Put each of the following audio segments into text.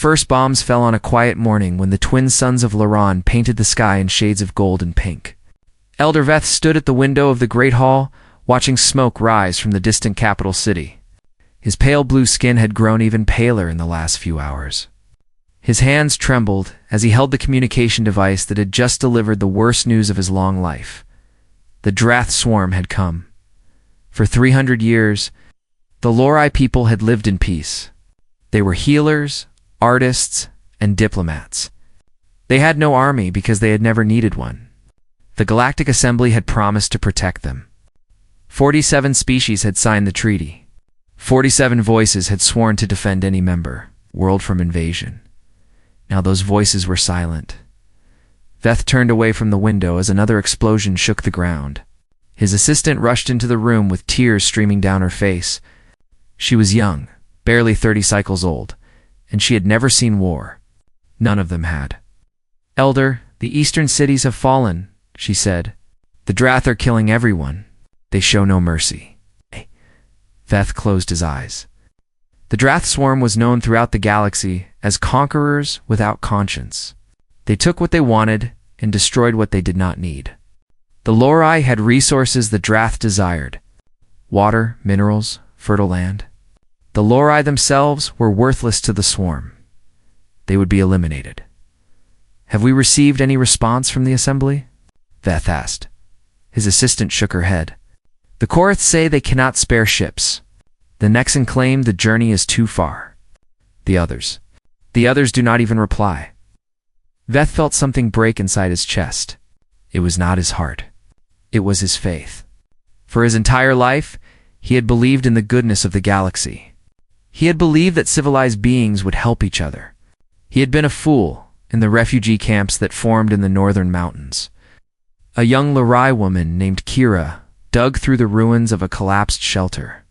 first bombs fell on a quiet morning when the twin sons of Laron painted the sky in shades of gold and pink. Elder Veth stood at the window of the great hall, watching smoke rise from the distant capital city. His pale blue skin had grown even paler in the last few hours. His hands trembled as he held the communication device that had just delivered the worst news of his long life. The Drath swarm had come. For 300 years, the Lorai people had lived in peace. They were healers, artists, and diplomats. They had no army because they had never needed one. The Galactic Assembly had promised to protect them. 47 species had signed the treaty. 47 voices had sworn to defend any member, world from invasion. Now those voices were silent. Veth turned away from the window as another explosion shook the ground. His assistant rushed into the room with tears streaming down her face. She was young, barely 30 cycles old, and she had never seen war. None of them had. "Elder, the eastern cities have fallen," she said. "The Drath are killing everyone. They show no mercy." Veth closed his eyes. The Drath swarm was known throughout the galaxy as conquerors without conscience. They took what they wanted and destroyed what they did not need. The Lorai had resources the Drath desired: water, minerals, fertile land. The Lorai themselves were worthless to the swarm. They would be eliminated. "Have we received any response from the assembly?" Veth asked. His assistant shook her head. "The Korath say they cannot spare ships. The Nexan claim the journey is too far. The others do not even reply." Veth felt something break inside his chest. It was not his heart. It was his faith. For his entire life, he had believed in the goodness of the galaxy. He had believed that civilized beings would help each other. He had been a fool in the refugee camps that formed in the northern mountains. A young Lorai woman named Kira dug through the ruins of a collapsed shelter.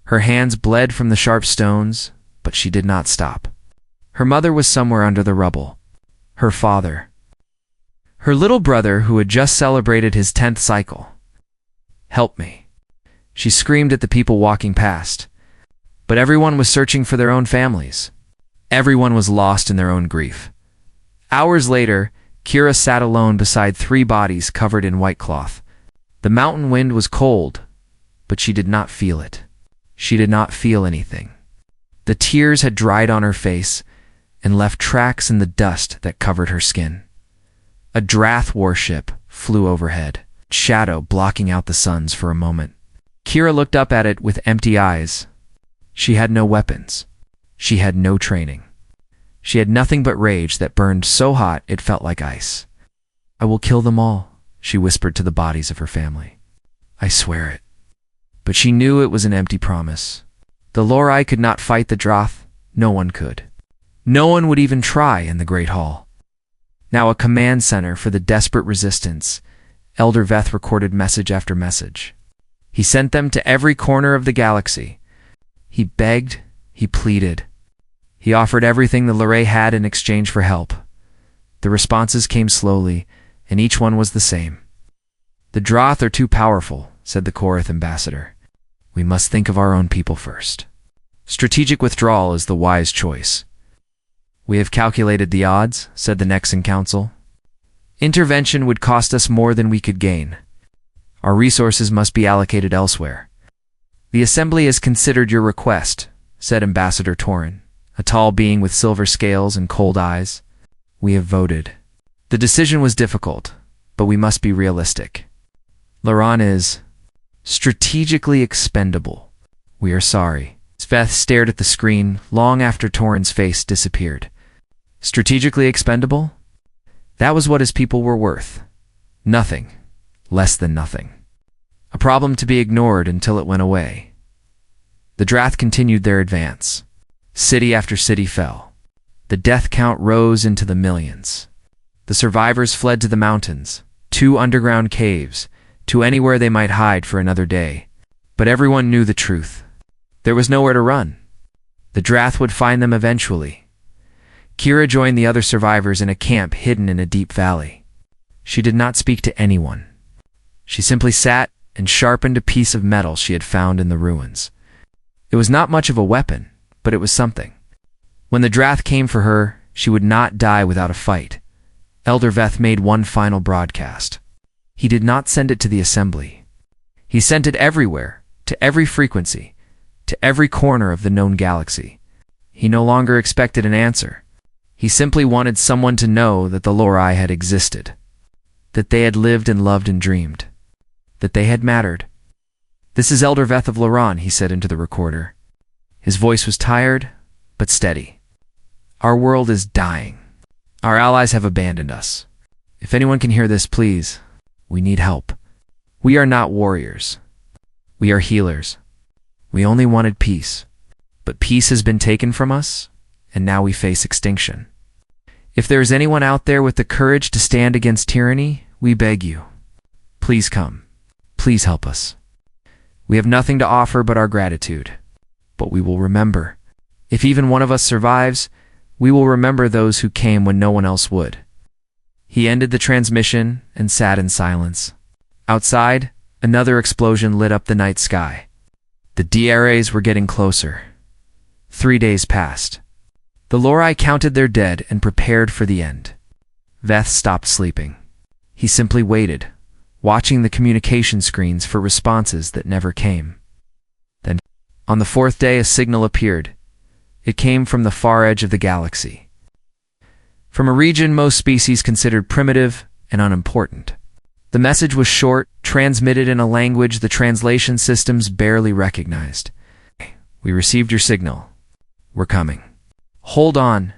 Her hands bled from the sharp stones, but she did not stop. Her mother was somewhere under the rubble. Her father. Her little brother, who had just celebrated his 10th cycle. "Help me," she screamed at the people walking past. But everyone was searching for their own families. Everyone was lost in their own grief. Hours later, Kira sat alone beside 3 bodies covered in white cloth. The mountain wind was cold, but she did not feel it. She did not feel anything. The tears had dried on her face and left tracks in the dust that covered her skin. A Drath warship flew overhead, shadow blocking out the suns for a moment. Kira looked up at it with empty eyes. She had no weapons. She had no training. She had nothing but rage that burned so hot it felt like ice. "I will kill them all," she whispered to the bodies of her family. "I swear it." But she knew it was an empty promise. The Lorai could not fight the Drath. No one could. No one would even try in the Great Hall. Now a command center for the desperate resistance, Elder Veth recorded message after message. He sent them to every corner of the galaxy. He begged, he pleaded. He offered everything the Lorai had in exchange for help. The responses came slowly, and each one was the same. "The Drath are too powerful," said the Korath ambassador. "We must think of our own people first. Strategic withdrawal is the wise choice." "We have calculated the odds," said the Nexan Council. "Intervention would cost us more than we could gain. Our resources must be allocated elsewhere." "The Assembly has considered your request," said Ambassador Torin, a tall being with silver scales and cold eyes. "We have voted. The decision was difficult, but we must be realistic. Laron is strategically expendable. We are sorry." Veth stared at the screen long after Torin's face disappeared. Strategically expendable? That was what his people were worth. Nothing. Less than nothing. A problem to be ignored until it went away. The Drath continued their advance. City after city fell. The death count rose into the millions. The survivors fled to the mountains, to underground caves, to anywhere they might hide for another day. But everyone knew the truth. There was nowhere to run. The Drath would find them eventually. Kira joined the other survivors in a camp hidden in a deep valley. She did not speak to anyone. She simply sat and sharpened a piece of metal she had found in the ruins. It was not much of a weapon, but it was something. When the Drath came for her, she would not die without a fight. Elder Veth made one final broadcast. He did not send it to the assembly. He sent it everywhere, to every frequency, to every corner of the known galaxy. He no longer expected an answer. He simply wanted someone to know that the Lorai had existed, that they had lived and loved and dreamed, that they had mattered. "This is Elder Veth of Loran," he said into the recorder. His voice was tired, but steady. "Our world is dying. Our allies have abandoned us. If anyone can hear this, please, we need help. We are not warriors. We are healers. We only wanted peace. But peace has been taken from us, and now we face extinction. If there is anyone out there with the courage to stand against tyranny, we beg you. Please come. Please help us. We have nothing to offer but our gratitude. But we will remember. If even one of us survives, we will remember those who came when no one else would." He ended the transmission and sat in silence. Outside, another explosion lit up the night sky. The DRAs were getting closer. 3 days passed. The Lorai counted their dead and prepared for the end. Veth stopped sleeping. He simply waited, watching the communication screens for responses that never came. Then, on the 4th day, a signal appeared. It came from the far edge of the galaxy, from a region most species considered primitive and unimportant. The message was short, transmitted in a language the translation systems barely recognized. "We received your signal. We're coming." "Hold on."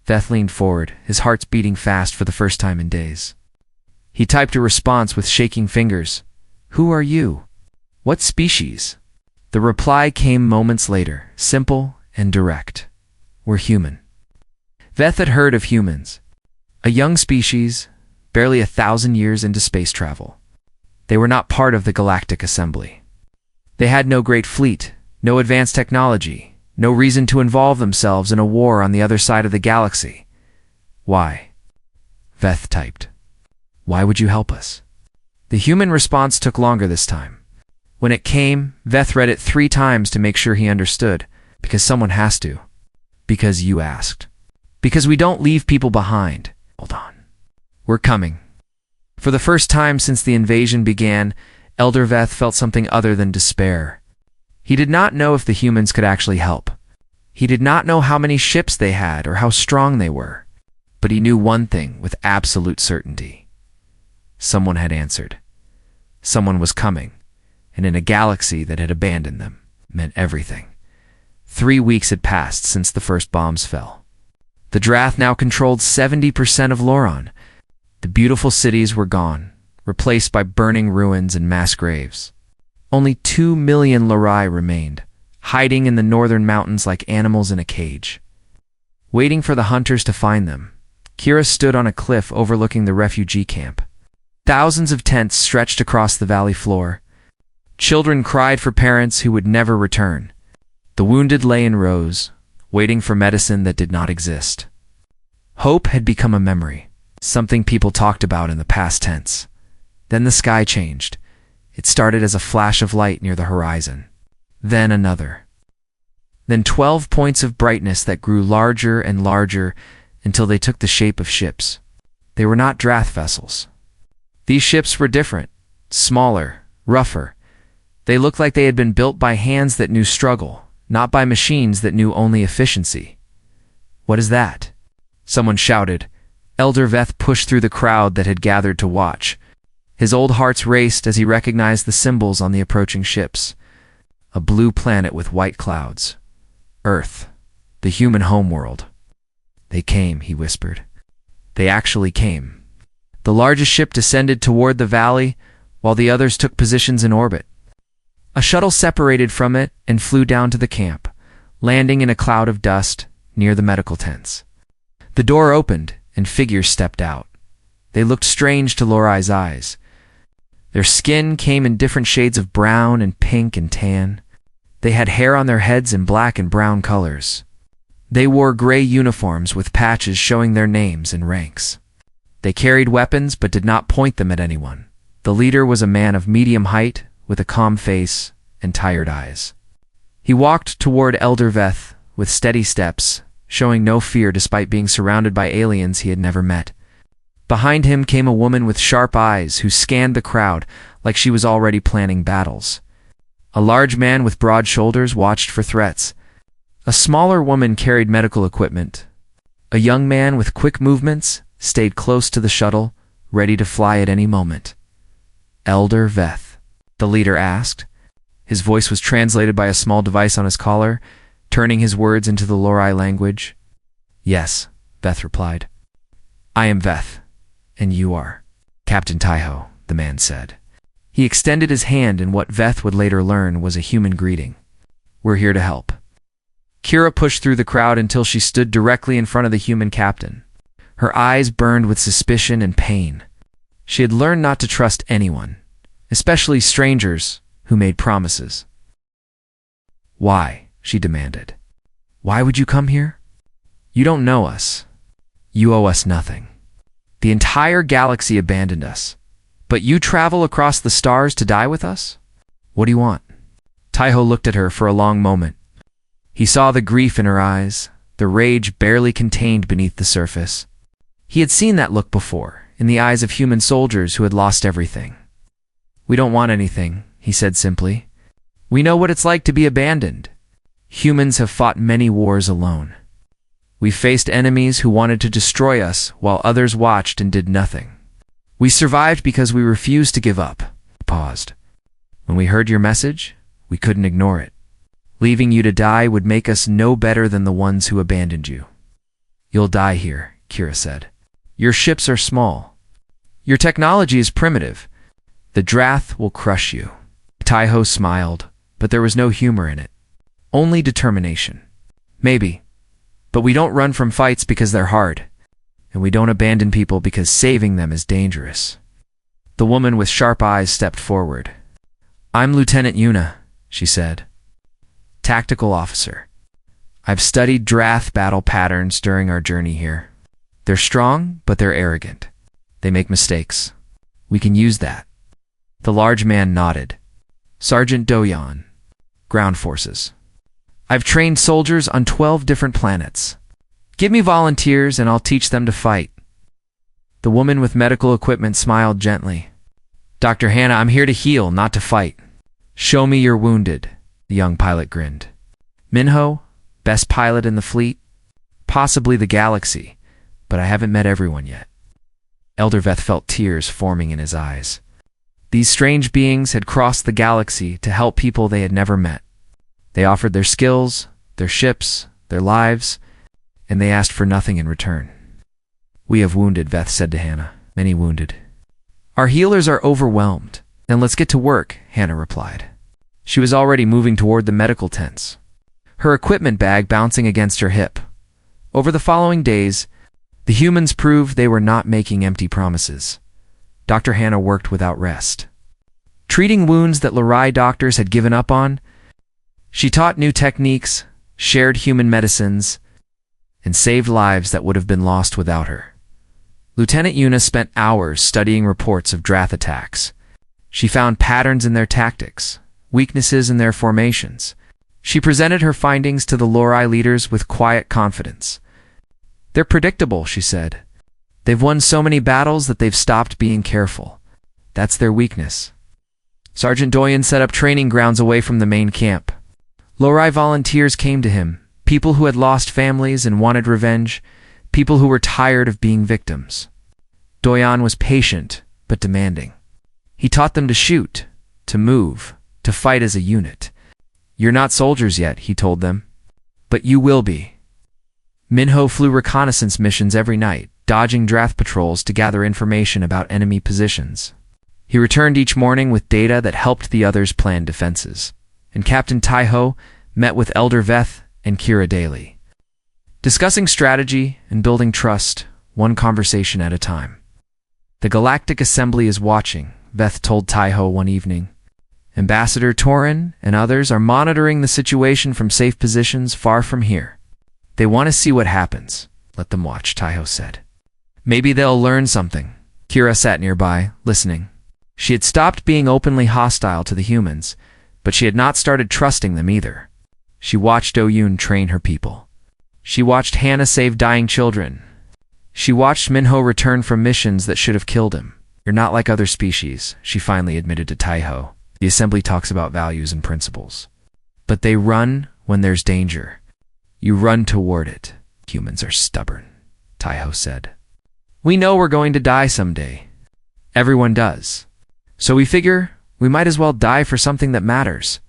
Veth leaned forward, his heart beating fast for the first time in days. He typed a response with shaking fingers. "Who are you? What species?" The reply came moments later, simple and direct. "We're human." Veth had heard of humans. A young species, barely 1,000 years into space travel. They were not part of the Galactic Assembly. They had no great fleet, no advanced technology, no reason to involve themselves in a war on the other side of the galaxy. "Why?" Veth typed. "Why would you help us?" The human response took longer this time. When it came, Veth read it 3 times to make sure he understood. "Because someone has to. Because you asked. Because we don't leave people behind. Hold on. We're coming." For the first time since the invasion began, Elder Veth felt something other than despair. He did not know if the humans could actually help. He did not know how many ships they had or how strong they were. But he knew one thing with absolute certainty. Someone had answered. Someone was coming, and in a galaxy that had abandoned them, meant everything. 3 weeks had passed since the first bombs fell. The Drath now controlled 70% of Loran. The beautiful cities were gone, replaced by burning ruins and mass graves. Only 2 million Lorai remained, hiding in the northern mountains like animals in a cage. Waiting for the hunters to find them, Kira stood on a cliff overlooking the refugee camp. Thousands of tents stretched across the valley floor. Children cried for parents who would never return. The wounded lay in rows, waiting for medicine that did not exist. Hope had become a memory, something people talked about in the past tense. Then the sky changed. It started as a flash of light near the horizon. Then another. Then 12 points of brightness that grew larger and larger until they took the shape of ships. They were not Drath vessels. These ships were different, smaller, rougher. They looked like they had been built by hands that knew struggle, not by machines that knew only efficiency. "What is that?" someone shouted. Elder Veth pushed through the crowd that had gathered to watch. His old hearts raced as he recognized the symbols on the approaching ships. A blue planet with white clouds. Earth, the human homeworld. "They came," he whispered. They actually came. The largest ship descended toward the valley, while the others took positions in orbit. A shuttle separated from it and flew down to the camp, landing in a cloud of dust near the medical tents. The door opened, and figures stepped out. They looked strange to Lorai's eyes. Their skin came in different shades of brown and pink and tan. They had hair on their heads in black and brown colors. They wore gray uniforms with patches showing their names and ranks. They carried weapons but did not point them at anyone. The leader was a man of medium height, with a calm face and tired eyes. He walked toward Elder Veth with steady steps, showing no fear despite being surrounded by aliens he had never met. Behind him came a woman with sharp eyes who scanned the crowd like she was already planning battles. A large man with broad shoulders watched for threats. A smaller woman carried medical equipment. A young man with quick movements stayed close to the shuttle, ready to fly at any moment. "Elder Veth," the leader asked. His voice was translated by a small device on his collar, turning his words into the Lorai language. "Yes," Veth replied. "I am Veth, and you are?" "Captain Taiho," the man said. He extended his hand in what Veth would later learn was a human greeting. "We're here to help." Kira pushed through the crowd until she stood directly in front of the human captain. Her eyes burned with suspicion and pain. She had learned not to trust anyone, especially strangers who made promises. "Why?" she demanded. "Why would you come here? You don't know us. You owe us nothing. The entire galaxy abandoned us. But you travel across the stars to die with us? What do you want?" Taiho looked at her for a long moment. He saw the grief in her eyes, the rage barely contained beneath the surface. He had seen that look before, in the eyes of human soldiers who had lost everything. "We don't want anything," he said simply. "We know what it's like to be abandoned. Humans have fought many wars alone. We faced enemies who wanted to destroy us while others watched and did nothing. We survived because we refused to give up." He paused. "When we heard your message, we couldn't ignore it. Leaving you to die would make us no better than the ones who abandoned you." "You'll die here," Kira said. "Your ships are small. Your technology is primitive. The Drath will crush you." Taiho smiled, but there was no humor in it. Only determination. "Maybe. But we don't run from fights because they're hard. And we don't abandon people because saving them is dangerous." The woman with sharp eyes stepped forward. "I'm Lieutenant Yuna," she said. "Tactical officer. I've studied Drath battle patterns during our journey here. They're strong, but they're arrogant. They make mistakes. We can use that." The large man nodded. "Sergeant Doyan, Ground Forces. I've trained soldiers on 12 different planets. Give me volunteers and I'll teach them to fight." The woman with medical equipment smiled gently. "Dr. Hannah, I'm here to heal, not to fight." "Show me you're wounded," the young pilot grinned. "Minho, best pilot in the fleet? Possibly the galaxy, but I haven't met everyone yet." Elder Veth felt tears forming in his eyes. These strange beings had crossed the galaxy to help people they had never met. They offered their skills, their ships, their lives, and they asked for nothing in return. "We have wounded," Veth said to Hannah. "Many wounded. Our healers are overwhelmed. Then let's get to work," Hannah replied. She was already moving toward the medical tents, her equipment bag bouncing against her hip. Over the following days, the humans proved they were not making empty promises. Dr. Hannah worked without rest. Treating wounds that Lorai doctors had given up on, she taught new techniques, shared human medicines, and saved lives that would have been lost without her. Lieutenant Yuna spent hours studying reports of Drath attacks. She found patterns in their tactics, weaknesses in their formations. She presented her findings to the Lorai leaders with quiet confidence. "They're predictable," she said. "They've won so many battles that they've stopped being careful. That's their weakness." Sergeant Doyan set up training grounds away from the main camp. Lorai volunteers came to him, people who had lost families and wanted revenge, people who were tired of being victims. Doyan was patient, but demanding. He taught them to shoot, to move, to fight as a unit. "You're not soldiers yet," he told them, "but you will be." Minho flew reconnaissance missions every night, dodging Drath patrols to gather information about enemy positions. He returned each morning with data that helped the others plan defenses. And Captain Taiho met with Elder Veth and Kira daily, discussing strategy and building trust, one conversation at a time. "The Galactic Assembly is watching," Veth told Taiho one evening. "Ambassador Torin and others are monitoring the situation from safe positions far from here. They want to see what happens." "Let them watch," Taiho said. "Maybe they'll learn something." Kira sat nearby, listening. She had stopped being openly hostile to the humans, but she had not started trusting them either. She watched Oyun train her people. She watched Hannah save dying children. She watched Minho return from missions that should have killed him. You're not like other species, she finally admitted to Taiho. The assembly talks about values and principles. But they run when there's danger. You run toward it. Humans are stubborn, Taiho said. We know we're going to die someday. Everyone does. So we figure we might as well die for something that matters.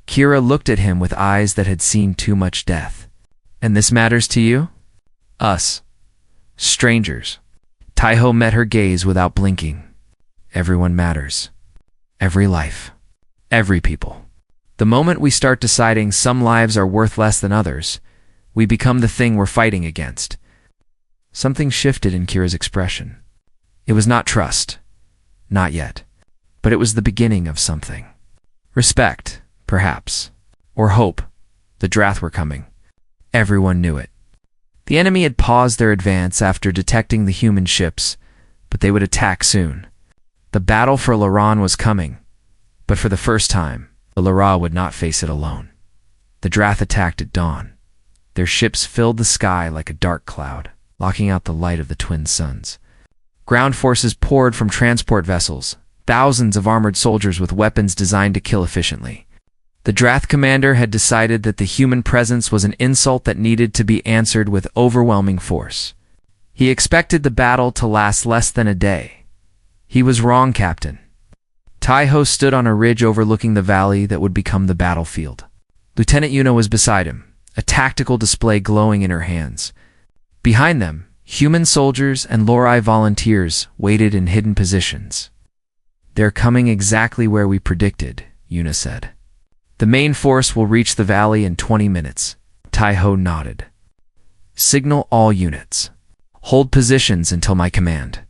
Kira looked at him with eyes that had seen too much death. And this matters to you? Us. Strangers. Taiho met her gaze without blinking. Everyone matters. Every life. Every people. The moment we start deciding some lives are worth less than others, we become the thing we're fighting against. Something shifted in Kira's expression. It was not trust. Not yet. But it was the beginning of something. Respect, perhaps. Or hope. The Drath were coming. Everyone knew it. The enemy had paused their advance after detecting the human ships, but they would attack soon. The battle for Laran was coming, but for the first time, the Lara would not face it alone. The Drath attacked at dawn. Their ships filled the sky like a dark cloud, blocking out the light of the twin suns. Ground forces poured from transport vessels, thousands of armored soldiers with weapons designed to kill efficiently. The Drath commander had decided that the human presence was an insult that needed to be answered with overwhelming force. He expected the battle to last less than a day. He was wrong, Captain. Taiho stood on a ridge overlooking the valley that would become the battlefield. Lieutenant Yuna was beside him, a tactical display glowing in her hands. Behind them, human soldiers and Lorai volunteers waited in hidden positions. They're coming exactly where we predicted, Yuna said. The main force will reach the valley in 20 minutes. Taiho nodded. Signal all units. Hold positions until my command.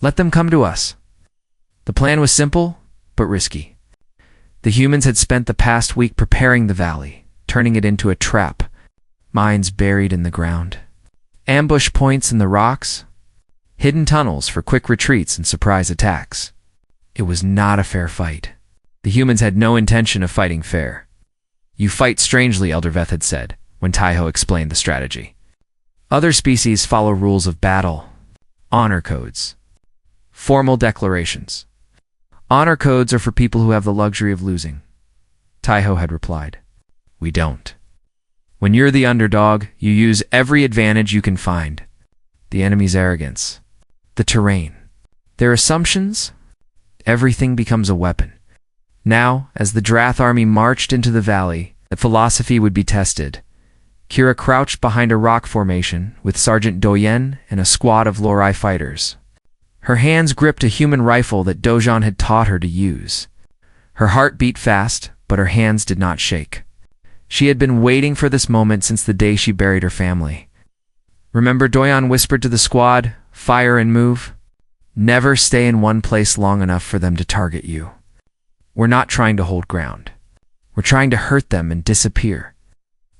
Let them come to us. The plan was simple, but risky. The humans had spent the past week preparing the valley, turning it into a trap. Mines buried in the ground. Ambush points in the rocks. Hidden tunnels for quick retreats and surprise attacks. It was not a fair fight. The humans had no intention of fighting fair. You fight strangely, Elder Veth had said, when Taiho explained the strategy. Other species follow rules of battle. Honor codes. Formal declarations. Honor codes are for people who have the luxury of losing. Taiho had replied. We don't. When you're the underdog, you use every advantage you can find. The enemy's arrogance. The terrain. Their assumptions. Everything becomes a weapon. Now, as the Drath army marched into the valley, that philosophy would be tested. Kira crouched behind a rock formation with Sergeant Doyen and a squad of Lorai fighters. Her hands gripped a human rifle that Dojan had taught her to use. Her heart beat fast, but her hands did not shake. She had been waiting for this moment since the day she buried her family. Remember, Doyan whispered to the squad, fire and move? Never stay in one place long enough for them to target you. We're not trying to hold ground. We're trying to hurt them and disappear.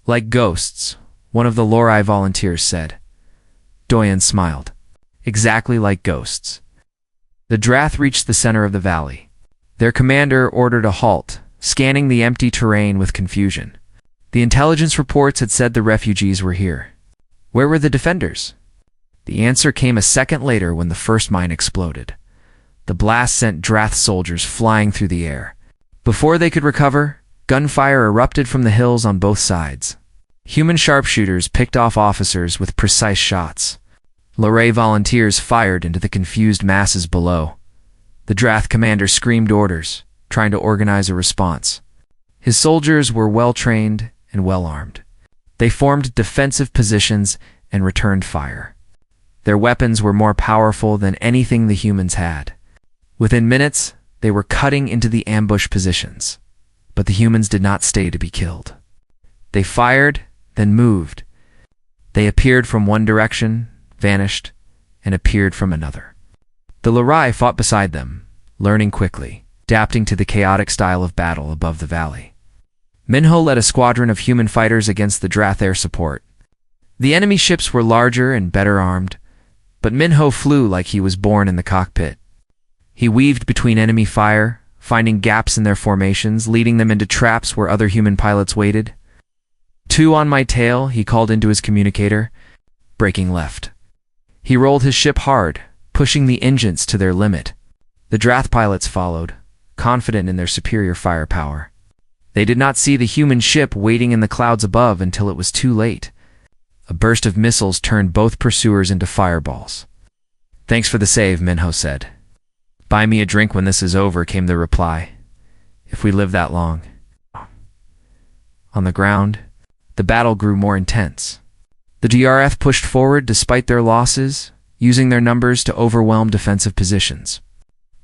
Like ghosts, one of the Lorai volunteers said. Doyen smiled. Exactly like ghosts. The Drath reached the center of the valley. Their commander ordered a halt, scanning the empty terrain with confusion. The intelligence reports had said the refugees were here. Where were the defenders? The answer came a second later when the first mine exploded. The blast sent Drath soldiers flying through the air. Before they could recover, gunfire erupted from the hills on both sides. Human sharpshooters picked off officers with precise shots. Lorai volunteers fired into the confused masses below. The Drath commander screamed orders, trying to organize a response. His soldiers were well-trained and well-armed. They formed defensive positions and returned fire. Their weapons were more powerful than anything the humans had. Within minutes, they were cutting into the ambush positions. But the humans did not stay to be killed. They fired, then moved. They appeared from one direction, vanished, and appeared from another. The Lorai fought beside them, learning quickly, adapting to the chaotic style of battle above the valley. Minho led a squadron of human fighters against the Drath air support. The enemy ships were larger and better armed, but Minho flew like he was born in the cockpit. He weaved between enemy fire, finding gaps in their formations, leading them into traps where other human pilots waited. "Two on my tail," he called into his communicator, braking left. He rolled his ship hard, pushing the engines to their limit. The Drath pilots followed, confident in their superior firepower. They did not see the human ship waiting in the clouds above until it was too late. A burst of missiles turned both pursuers into fireballs. "Thanks for the save," Minho said. "Buy me a drink when this is over," came the reply. "If we live that long." On the ground, the battle grew more intense. The DRF pushed forward despite their losses, using their numbers to overwhelm defensive positions.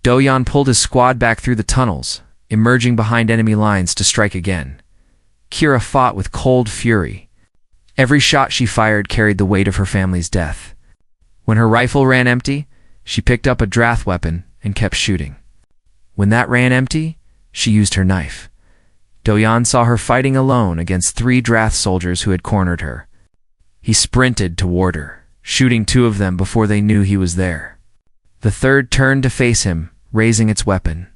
Do-Yan pulled his squad back through the tunnels, emerging behind enemy lines to strike again. Kira fought with cold fury. Every shot she fired carried the weight of her family's death. When her rifle ran empty, she picked up a Drath weapon and kept shooting. When that ran empty, she used her knife. Do-Yan saw her fighting alone against 3 Drath soldiers who had cornered her. He sprinted toward her, shooting 2 of them before they knew he was there. The third turned to face him, raising its weapon.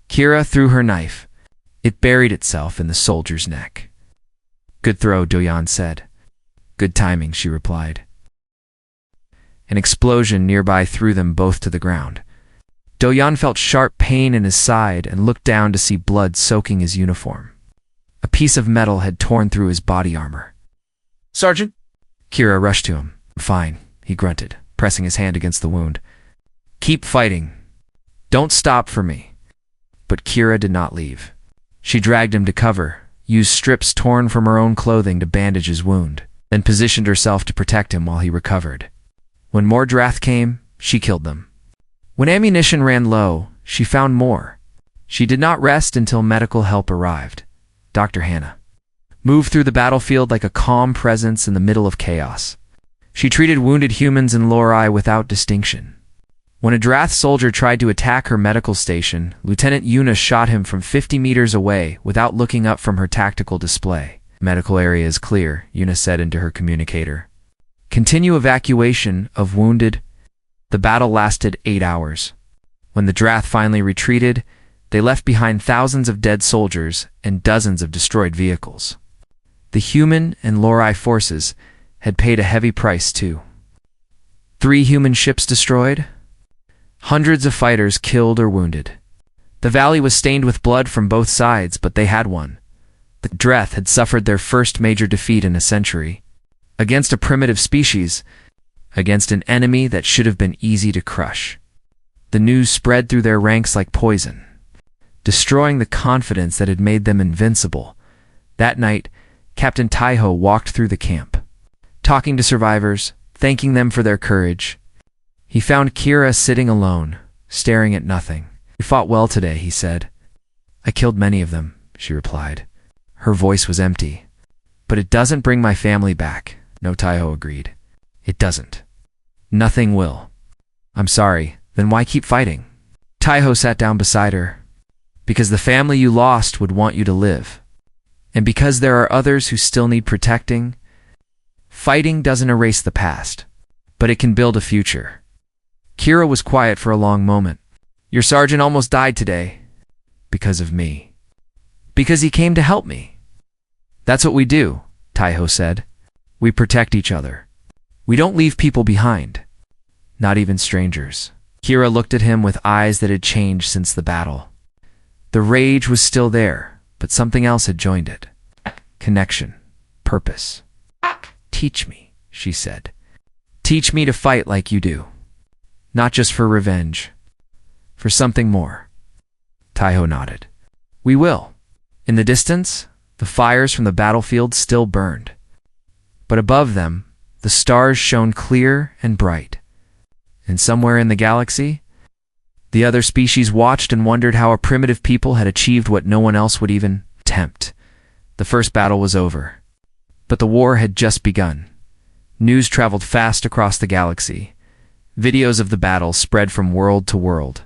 Kira threw her knife. It buried itself in the soldier's neck. "Good throw," Do-Yan said. "Good timing," she replied. An explosion nearby threw them both to the ground. Do-Yan felt sharp pain in his side and looked down to see blood soaking his uniform. A piece of metal had torn through his body armor. "Sergeant?" Kira rushed to him. "Fine," he grunted, pressing his hand against the wound. "Keep fighting. Don't stop for me." But Kira did not leave. She dragged him to cover, used strips torn from her own clothing to bandage his wound, then positioned herself to protect him while he recovered. When more Drath came, she killed them. When ammunition ran low, she found more. She did not rest until medical help arrived. Dr. Hannah moved through the battlefield like a calm presence in the middle of chaos. She treated wounded humans and Lori without distinction. When a Drath soldier tried to attack her medical station, Lieutenant Yuna shot him from 50 meters away without looking up from her tactical display. "Medical area is clear," Yuna said into her communicator. "Continue evacuation of wounded." The battle lasted 8 hours. When the Drath finally retreated, they left behind thousands of dead soldiers and dozens of destroyed vehicles. The human and Lori forces had paid a heavy price too. 3 human ships destroyed, hundreds of fighters killed or wounded. The valley was stained with blood from both sides, but they had won. The Drath had suffered their first major defeat in a century. Against a primitive species, against an enemy that should have been easy to crush. The news spread through their ranks like poison, destroying the confidence that had made them invincible. That night, Captain Taiho walked through the camp, talking to survivors, thanking them for their courage. He found Kira sitting alone, staring at nothing. "You fought well today," he said. "I killed many of them," she replied. Her voice was empty. "But it doesn't bring my family back," No Taiho agreed. "It doesn't. Nothing will." "I'm sorry, then why keep fighting?" Taiho sat down beside her. "Because the family you lost would want you to live. And because there are others who still need protecting. Fighting doesn't erase the past, but it can build a future." Kira was quiet for a long moment. "Your sergeant almost died today." "Because of me." "Because he came to help me." "That's what we do," Taiho said. "We protect each other. We don't leave people behind. Not even strangers." Kira looked at him with eyes that had changed since the battle. The rage was still there, but something else had joined it. Connection. Purpose. "Teach me," she said. "Teach me to fight like you do. Not just for revenge. For something more." Taiho nodded. "We will." In the distance, the fires from the battlefield still burned. But above them, the stars shone clear and bright. And somewhere in the galaxy, the other species watched and wondered how a primitive people had achieved what no one else would even attempt. The first battle was over. But the war had just begun. News traveled fast across the galaxy. Videos of the battle spread from world to world,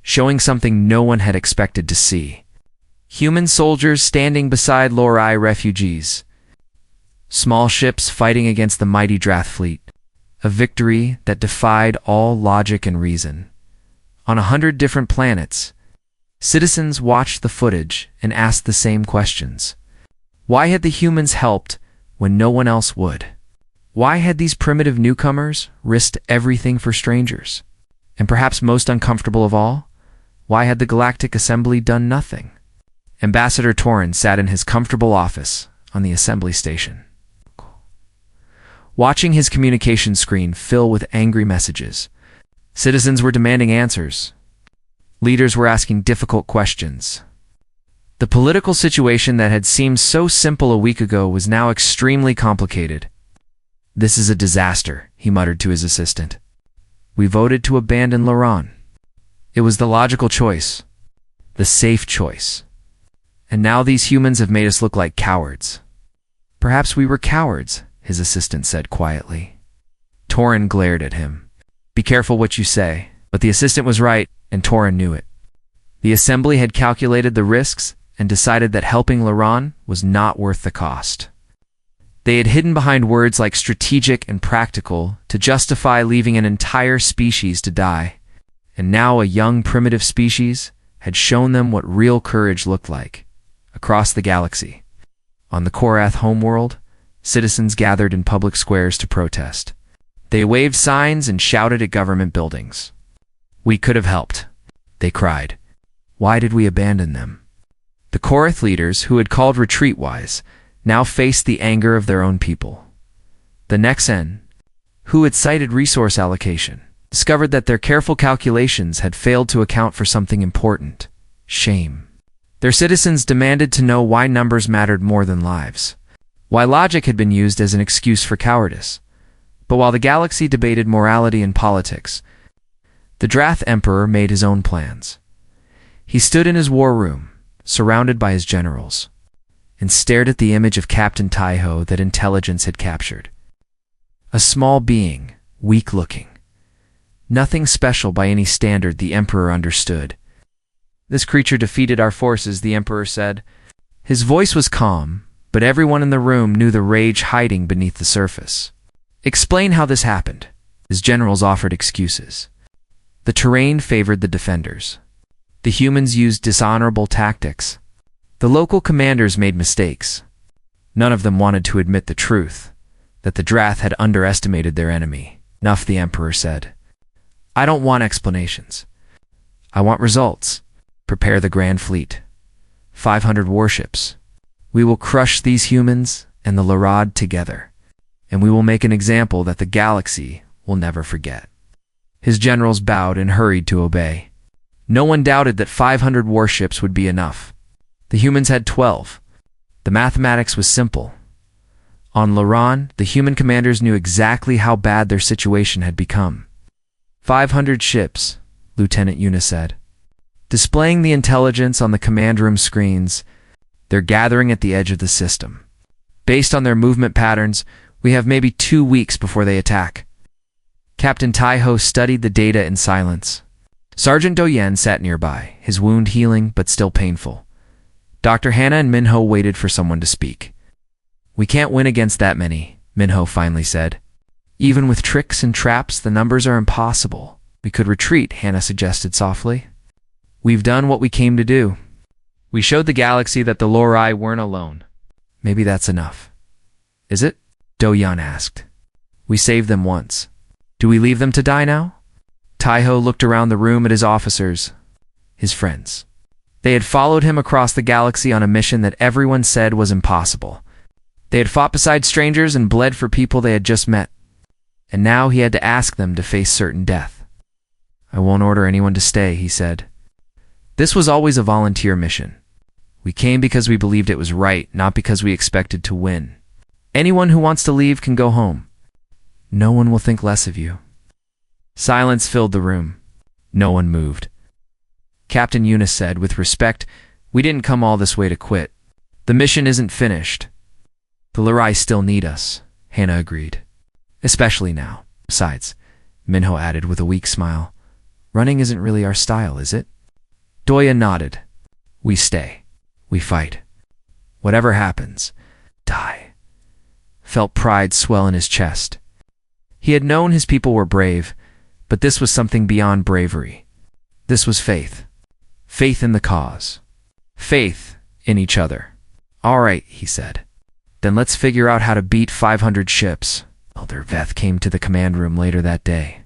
showing something no one had expected to see. Human soldiers standing beside Lori refugees. Small ships fighting against the mighty Drath fleet. A victory that defied all logic and reason. On 100 different planets, citizens watched the footage and asked the same questions. Why had the humans helped when no one else would? Why had these primitive newcomers risked everything for strangers? And perhaps most uncomfortable of all, why had the Galactic Assembly done nothing? Ambassador Torin sat in his comfortable office on the assembly station, watching his communication screen fill with angry messages. Citizens were demanding answers. Leaders were asking difficult questions. The political situation that had seemed so simple a week ago was now extremely complicated. "This is a disaster," he muttered to his assistant. "We voted to abandon Laron. It was the logical choice, the safe choice. And now these humans have made us look like cowards." "Perhaps we were cowards," his assistant said quietly. Torin glared at him. "Be careful what you say." But the assistant was right, and Torin knew it. The assembly had calculated the risks and decided that helping Laron was not worth the cost. They had hidden behind words like strategic and practical to justify leaving an entire species to die. And now a young primitive species had shown them what real courage looked like. Across the galaxy, on the Korath homeworld, citizens gathered in public squares to protest. They waved signs and shouted at government buildings. "We could have helped," they cried. "Why did we abandon them?" The Korath leaders, who had called retreat wise, now faced the anger of their own people. The Nexen, who had cited resource allocation, discovered that their careful calculations had failed to account for something important: shame. Their citizens demanded to know why numbers mattered more than lives, why logic had been used as an excuse for cowardice. But while the galaxy debated morality and politics, the Drath Emperor made his own plans. He stood in his war room, surrounded by his generals, and stared at the image of Captain Taiho that intelligence had captured. A small being, weak-looking. Nothing special by any standard, the Emperor understood. "This creature defeated our forces," the Emperor said. His voice was calm, but everyone in the room knew the rage hiding beneath the surface. "Explain how this happened." His generals offered excuses. The terrain favored the defenders. The humans used dishonorable tactics. The local commanders made mistakes. None of them wanted to admit the truth, that the Drath had underestimated their enemy. "Enough," the Emperor said. "I don't want explanations. I want results. Prepare the Grand Fleet. 500 warships. We will crush these humans and the Larad together, and we will make an example that the galaxy will never forget." His generals bowed and hurried to obey. No one doubted that 500 warships would be enough. The humans had 12. The mathematics was simple. On Laron, the human commanders knew exactly how bad their situation had become. 500 ships, Lieutenant Yuna said. Displaying the intelligence on the command room screens, they're gathering at the edge of the system. Based on their movement patterns, we have maybe 2 weeks before they attack. Captain Taiho studied the data in silence. Sergeant Doyen sat nearby, his wound healing but still painful. Dr. Hannah and Minho waited for someone to speak. "We can't win against that many," Minho finally said. "Even with tricks and traps, the numbers are impossible." "We could retreat," Hannah suggested softly. "We've done what we came to do. We showed the galaxy that the Lorai weren't alone." "Maybe that's enough." "Is it?" Doyen asked. "We saved them once. Do we leave them to die now?" Taiho looked around the room at his officers, his friends. They had followed him across the galaxy on a mission that everyone said was impossible. They had fought beside strangers and bled for people they had just met. And now he had to ask them to face certain death. "I won't order anyone to stay," he said. "This was always a volunteer mission. We came because we believed it was right, not because we expected to win. Anyone who wants to leave can go home. No one will think less of you." Silence filled the room. No one moved. Captain Yunus said, with respect, "We didn't come all this way to quit. The mission isn't finished." "The Lorai still need us," Hannah agreed. "Especially now. Besides," Minho added with a weak smile, "running isn't really our style, is it?" Doya nodded. "We stay. We fight. Whatever happens, die." Felt pride swell in his chest. He had known his people were brave, but this was something beyond bravery. This was faith. Faith in the cause. Faith in each other. "All right," he said. "Then let's figure out how to beat 500 ships." Elder Veth came to the command room later that day.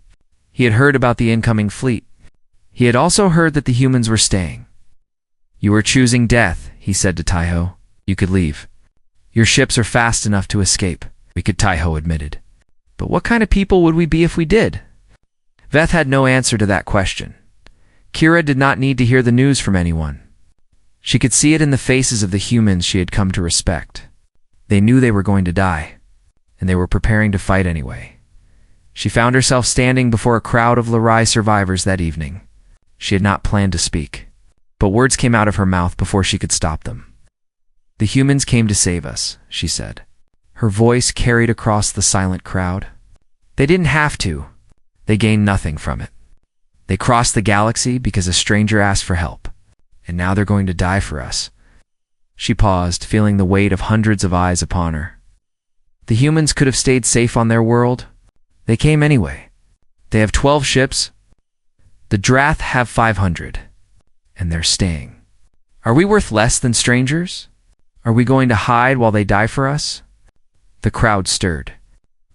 He had heard about the incoming fleet. He had also heard that the humans were staying. "You are choosing death," he said to Taiho. "You could leave. Your ships are fast enough to escape." "We could," Taiho admitted. "But what kind of people would we be if we did?" Veth had no answer to that question. Kira did not need to hear the news from anyone. She could see it in the faces of the humans she had come to respect. They knew they were going to die, and they were preparing to fight anyway. She found herself standing before a crowd of Lorai survivors that evening. She had not planned to speak, but words came out of her mouth before she could stop them. "The humans came to save us," she said. Her voice carried across the silent crowd. "They didn't have to. They gained nothing from it. They crossed the galaxy because a stranger asked for help, and now they're going to die for us." She paused, feeling the weight of hundreds of eyes upon her. The humans could have stayed safe on their world. They came anyway. They have 12 ships. The Drath have 500, and they're staying. Are we worth less than strangers? Are we going to hide while they die for us? The crowd stirred.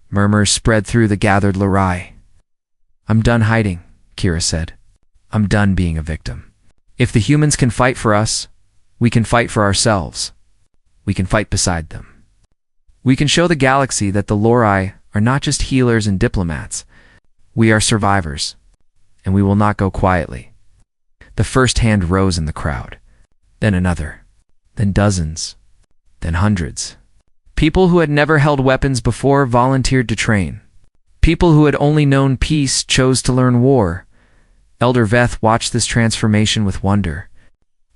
Murmurs spread through the gathered Lorai. "I'm done hiding," Kira said. "I'm done being a victim. If the humans can fight for us, we can fight for ourselves. We can fight beside them. We can show the galaxy that the Lorai are not just healers and diplomats. We are survivors, and we will not go quietly." The first hand rose in the crowd, then another, then dozens, then hundreds. People who had never held weapons before volunteered to train. People who had only known peace chose to learn war. Elder Veth watched this transformation with wonder.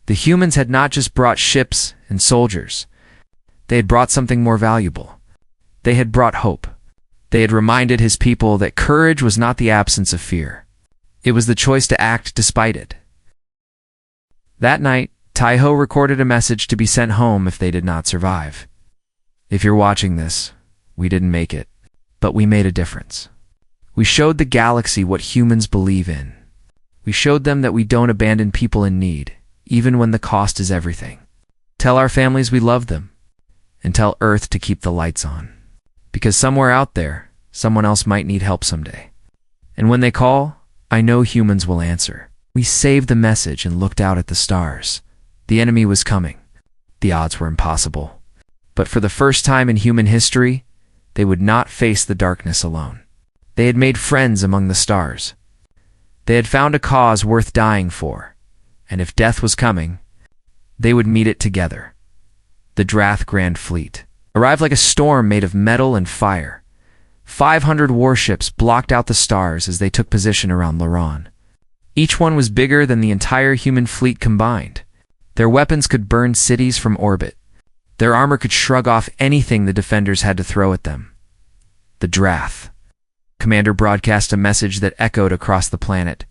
The humans had not just brought ships and soldiers. They had brought something more valuable. They had brought hope. They had reminded his people that courage was not the absence of fear. It was the choice to act despite it. That night, Taiho recorded a message to be sent home if they did not survive. "If you're watching this, we didn't make it, but we made a difference. We showed the galaxy what humans believe in. We showed them that we don't abandon people in need, even when the cost is everything. Tell our families we love them, and tell Earth to keep the lights on. Because somewhere out there, someone else might need help someday. And when they call, I know humans will answer." We saved the message and looked out at the stars. The enemy was coming. The odds were impossible. But for the first time in human history, they would not face the darkness alone. They had made friends among the stars. They had found a cause worth dying for, and if death was coming, they would meet it together. The Drath Grand Fleet arrived like a storm made of metal and fire. 500 warships blocked out the stars as they took position around Loran. Each one was bigger than the entire human fleet combined. Their weapons could burn cities from orbit. Their armor could shrug off anything the defenders had to throw at them. The Drath. Commander broadcast a message that echoed across the planet.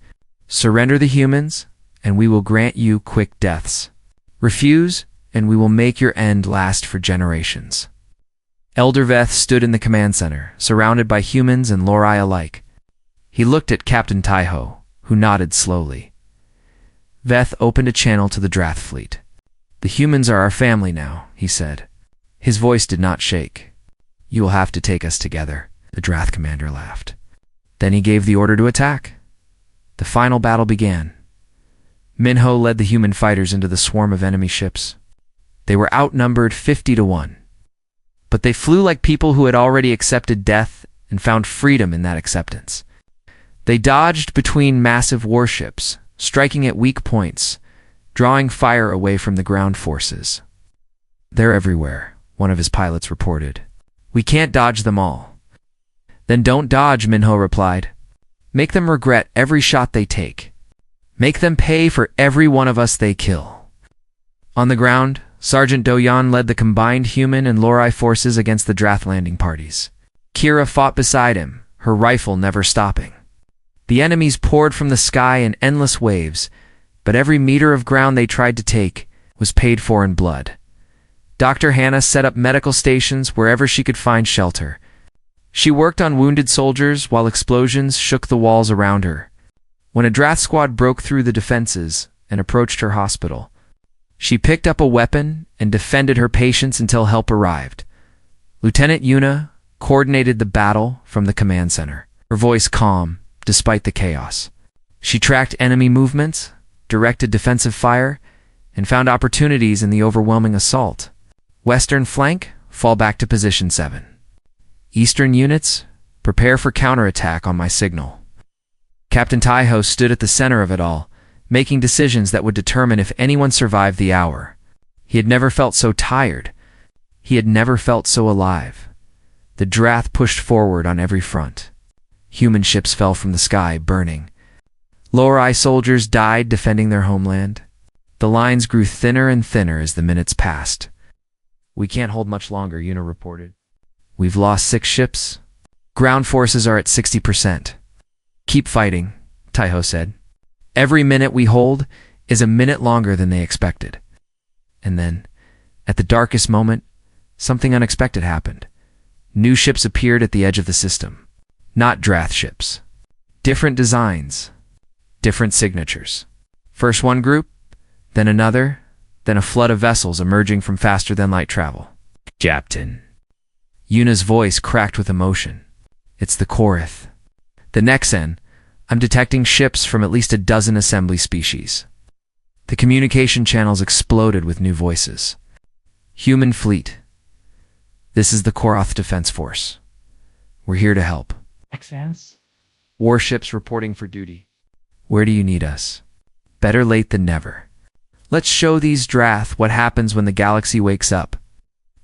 "Surrender the humans, and we will grant you quick deaths. Refuse, and we will make your end last for generations." Elder Veth stood in the command center, surrounded by humans and Lorai alike. He looked at Captain Taiho, who nodded slowly. Veth opened a channel to the Drath fleet. "The humans are our family now," he said. His voice did not shake. "You will have to take us together," the Drath commander laughed. Then he gave the order to attack. The final battle began. Minho led the human fighters into the swarm of enemy ships. They were outnumbered 50-1. But they flew like people who had already accepted death and found freedom in that acceptance. They dodged between massive warships, striking at weak points, drawing fire away from the ground forces. "They're everywhere," one of his pilots reported. "We can't dodge them all." "Then don't dodge," Minho replied. "Make them regret every shot they take. Make them pay for every one of us they kill." On the ground, Sergeant Doyan led the combined human and Lorai forces against the Drath landing parties. Kira fought beside him, her rifle never stopping. The enemies poured from the sky in endless waves, but every meter of ground they tried to take was paid for in blood. Dr. Hannah set up medical stations wherever she could find shelter. She worked on wounded soldiers while explosions shook the walls around her. When a Drath squad broke through the defenses and approached her hospital, She picked up a weapon and defended her patients until help arrived. Lieutenant Yuna coordinated the battle from the command center, her voice calm despite the chaos. She tracked enemy movements, directed defensive fire, and found opportunities in the overwhelming assault. Western flank, fall back to position 7. Eastern units, prepare for counterattack on my signal. Captain Taiho stood at the center of it all, making decisions that would determine if anyone survived the hour. He had never felt so tired. He had never felt so alive. The Drath pushed forward on every front. Human ships fell from the sky, burning. Lorai soldiers died defending their homeland. The lines grew thinner and thinner as the minutes passed. "We can't hold much longer," Yuna reported. "We've lost 6 ships. Ground forces are at 60%. "Keep fighting," Taiho said. "Every minute we hold is a minute longer than they expected." And then, at the darkest moment, something unexpected happened. New ships appeared at the edge of the system. Not Drath ships. Different designs. Different signatures. First one group, then another, then a flood of vessels emerging from faster-than-light travel. "Captain." Yuna's voice cracked with emotion. "It's the Korath. The Nexen. I'm detecting ships from at least a dozen assembly species." The communication channels exploded with new voices. "Human fleet. This is the Korath Defense Force. We're here to help." Accents? "Warships reporting for duty. Where do you need us?" "Better late than never. Let's show these Drath what happens when the galaxy wakes up."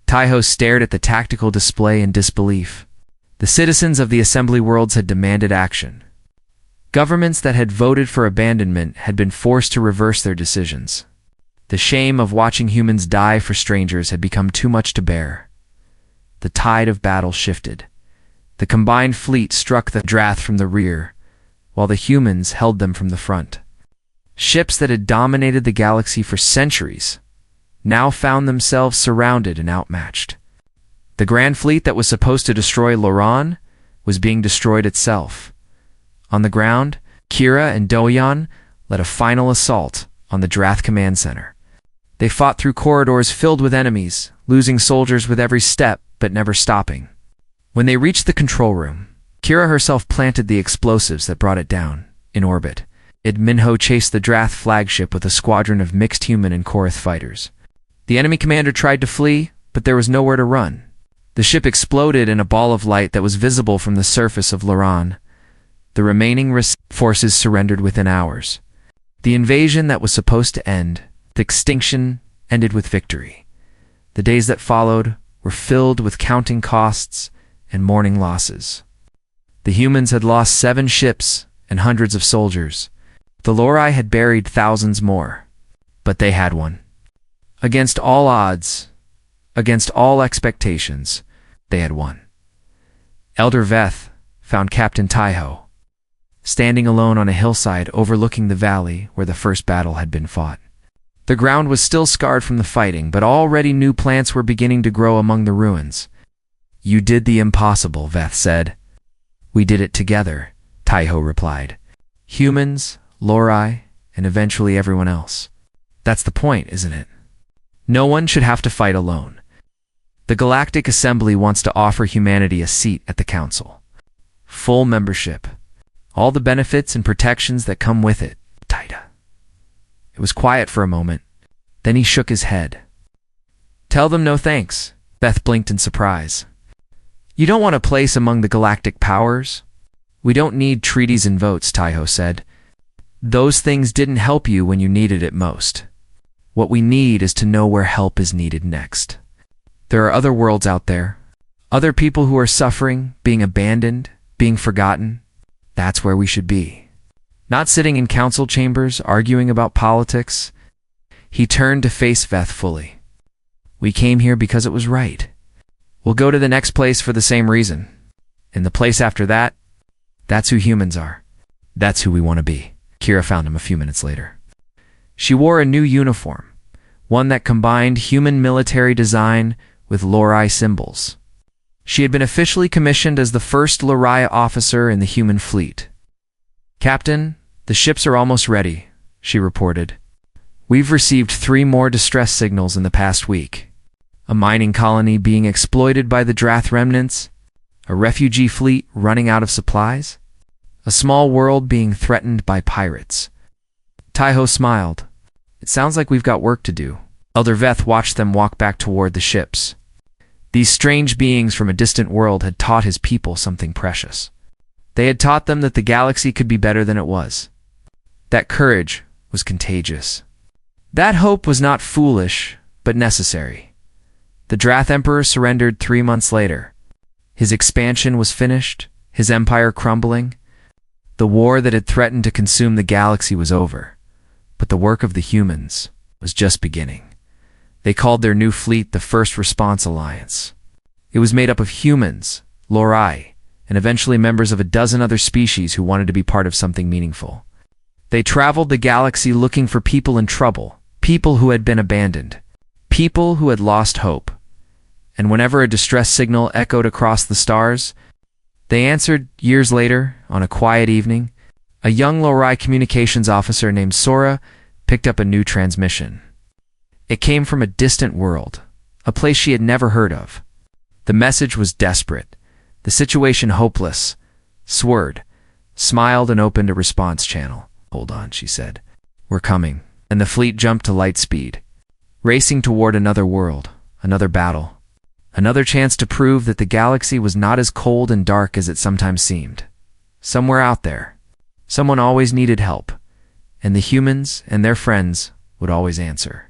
Taiho stared at the tactical display in disbelief. The citizens of the assembly worlds had demanded action. Governments that had voted for abandonment had been forced to reverse their decisions. The shame of watching humans die for strangers had become too much to bear. The tide of battle shifted. The combined fleet struck the Drath from the rear, while the humans held them from the front. Ships that had dominated the galaxy for centuries now found themselves surrounded and outmatched. The Grand Fleet that was supposed to destroy Loran was being destroyed itself. On the ground, Kira and Doyan led a final assault on the Drath Command Center. They fought through corridors filled with enemies, losing soldiers with every step but never stopping. When they reached the control room, Kira herself planted the explosives that brought it down, in orbit. Minho chased the Drath flagship with a squadron of mixed human and Korath fighters. The enemy commander tried to flee, but there was nowhere to run. The ship exploded in a ball of light that was visible from the surface of Loran. The remaining forces surrendered within hours. The invasion that was supposed to end, the extinction, ended with victory. The days that followed were filled with counting costs and mourning losses. The humans had lost 7 ships and hundreds of soldiers. The Lorai had buried thousands more. But they had won. Against all odds, against all expectations, they had won. Elder Veth found Captain Taiho, standing alone on a hillside overlooking the valley where the first battle had been fought. The ground was still scarred from the fighting, but already new plants were beginning to grow among the ruins. "You did the impossible," Veth said. "We did it together," Taiho replied. "Humans, Lorai, and eventually everyone else. That's the point, isn't it? No one should have to fight alone. The Galactic Assembly wants to offer humanity a seat at the Council. Full membership. All the benefits and protections that come with it." Taida. It was quiet for a moment. Then he shook his head. "Tell them no thanks." Beth blinked in surprise. "You don't want a place among the galactic powers?" "We don't need treaties and votes," Taiho said. "Those things didn't help you when you needed it most. What we need is to know where help is needed next. There are other worlds out there. Other people who are suffering, being abandoned, being forgotten. That's where we should be. Not sitting in council chambers, arguing about politics." He turned to face Veth fully. "We came here because it was right. We'll go to the next place for the same reason. And the place after that, that's who humans are. That's who we want to be." Kira found him a few minutes later. She wore a new uniform, one that combined human military design with Lorai symbols. She had been officially commissioned as the first Lorai officer in the human fleet. "Captain, the ships are almost ready," she reported. We've received 3 more distress signals in the past week. A mining colony being exploited by the Drath remnants, a refugee fleet running out of supplies, a small world being threatened by pirates. Taiho smiled. It sounds like we've got work to do. Elder Veth watched them walk back toward the ships. These strange beings from a distant world had taught his people something precious. They had taught them that the galaxy could be better than it was. That courage was contagious. That hope was not foolish, but necessary. The Drath Emperor surrendered 3 months later. His expansion was finished, his empire crumbling. The war that had threatened to consume the galaxy was over, but the work of the humans was just beginning. They called their new fleet the First Response Alliance. It was made up of humans, Lorai, and eventually members of a dozen other species who wanted to be part of something meaningful. They traveled the galaxy looking for people in trouble, people who had been abandoned, people who had lost hope. And whenever a distress signal echoed across the stars, they answered. Years later, on a quiet evening, a young Lorai communications officer named Sora picked up a new transmission. It came from a distant world, a place she had never heard of. The message was desperate, the situation hopeless. Sword smiled and opened a response channel. "Hold on," she said. "We're coming." And the fleet jumped to light speed, racing toward another world, another battle, another chance to prove that the galaxy was not as cold and dark as it sometimes seemed. Somewhere out there, someone always needed help, and the humans and their friends would always answer.